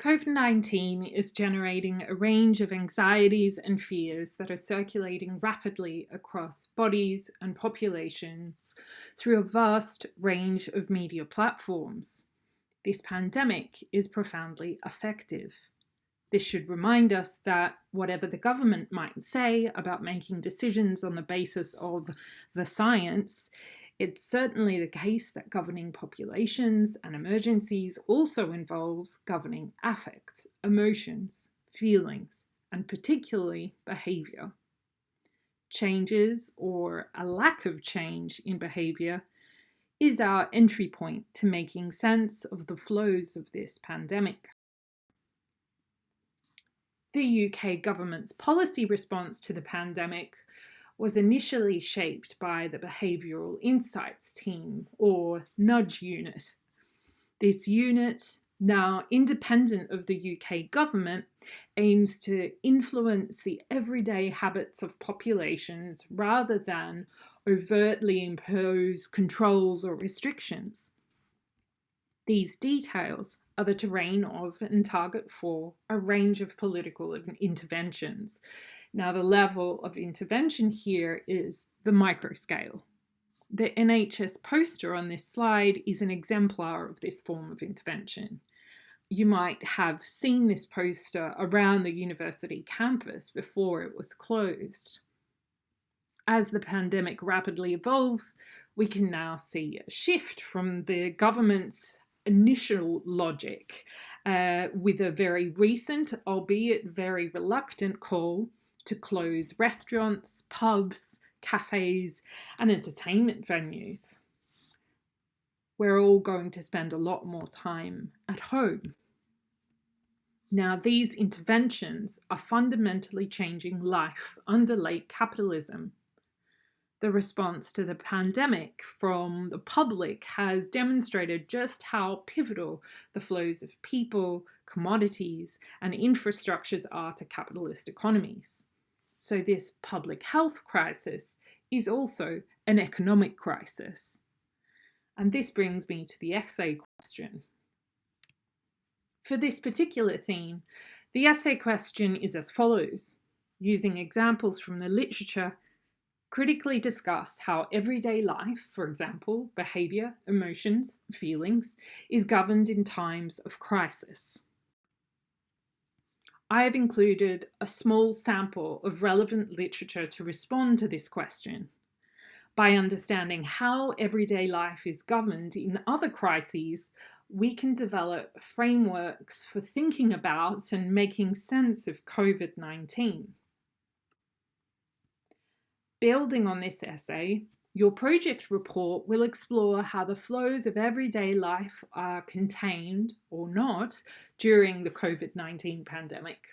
COVID-19 is generating a range of anxieties and fears that are circulating rapidly across bodies and populations through a vast range of media platforms. This pandemic is profoundly effective. This should remind us that whatever the government might say about making decisions on the basis of the science, it's certainly the case that governing populations and emergencies also involves governing affect, emotions, feelings, and particularly behaviour. Changes or a lack of change in behaviour is our entry point to making sense of the flows of this pandemic. The UK government's policy response to the pandemic was initially shaped by the Behavioural Insights Team, or NUDGE unit. This unit, now independent of the UK government, aims to influence the everyday habits of populations rather than overtly impose controls or restrictions. These details are the terrain of and target for a range of political interventions. Now, the level of intervention here is the microscale. The NHS poster on this slide is an exemplar of this form of intervention. You might have seen this poster around the university campus before it was closed. As the pandemic rapidly evolves, we can now see a shift from the government's initial logic with a very recent, albeit very reluctant call to close restaurants, pubs, cafes, and entertainment venues. We're all going to spend a lot more time at home. Now, these interventions are fundamentally changing life under late capitalism. The response to the pandemic from the public has demonstrated just how pivotal the flows of people, commodities, and infrastructures are to capitalist economies. So this public health crisis is also an economic crisis. And this brings me to the essay question. For this particular theme, the essay question is as follows. Using examples from the literature, critically discuss how everyday life, for example, behaviour, emotions, feelings, is governed in times of crisis. I have included a small sample of relevant literature to respond to this question. By understanding how everyday life is governed in other crises, we can develop frameworks for thinking about and making sense of COVID-19. Building on this essay, your project report will explore how the flows of everyday life are contained or not during the COVID-19 pandemic.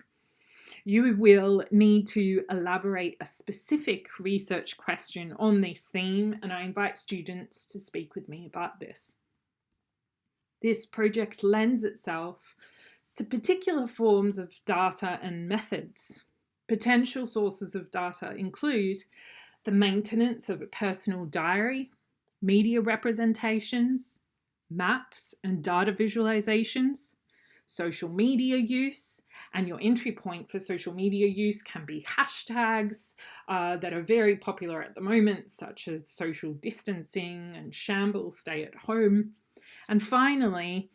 You will need to elaborate a specific research question on this theme, and I invite students to speak with me about this. This project lends itself to particular forms of data and methods. Potential sources of data include the maintenance of a personal diary, media representations, maps and data visualizations, social media use, and your entry point for social media use can be hashtags that are very popular at the moment, such as social distancing and shambles stay at home. And finally,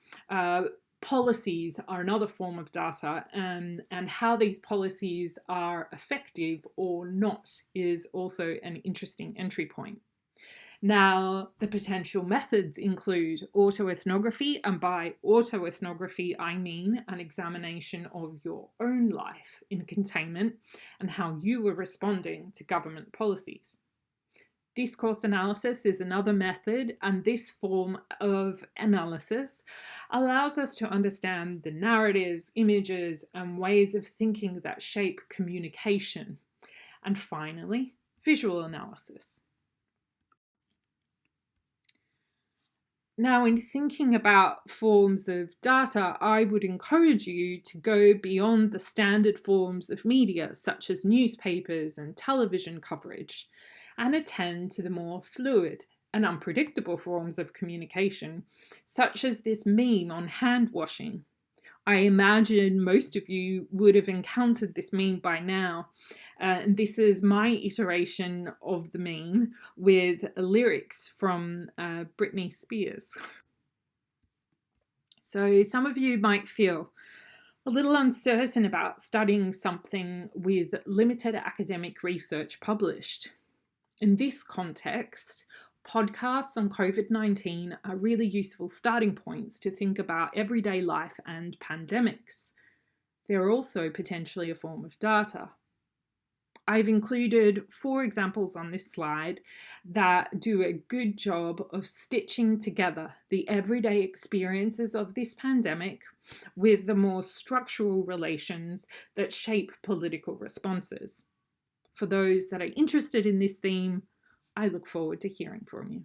policies are another form of data, and how these policies are effective or not is also an interesting entry point. Now, the potential methods include autoethnography, and by autoethnography I mean an examination of your own life in containment and how you were responding to government policies. Discourse analysis is another method, and this form of analysis allows us to understand the narratives, images, and ways of thinking that shape communication. And finally, visual analysis. Now, in thinking about forms of data, I would encourage you to go beyond the standard forms of media, such as newspapers and television coverage, and attend to the more fluid and unpredictable forms of communication, such as this meme on hand washing. I imagine most of you would have encountered this meme by now. And this is my iteration of the meme with lyrics from Britney Spears. So some of you might feel a little uncertain about studying something with limited academic research published. In this context, podcasts on COVID-19 are really useful starting points to think about everyday life and pandemics. They're also potentially a form of data. I've included 4 examples on this slide that do a good job of stitching together the everyday experiences of this pandemic with the more structural relations that shape political responses. For those that are interested in this theme, I look forward to hearing from you.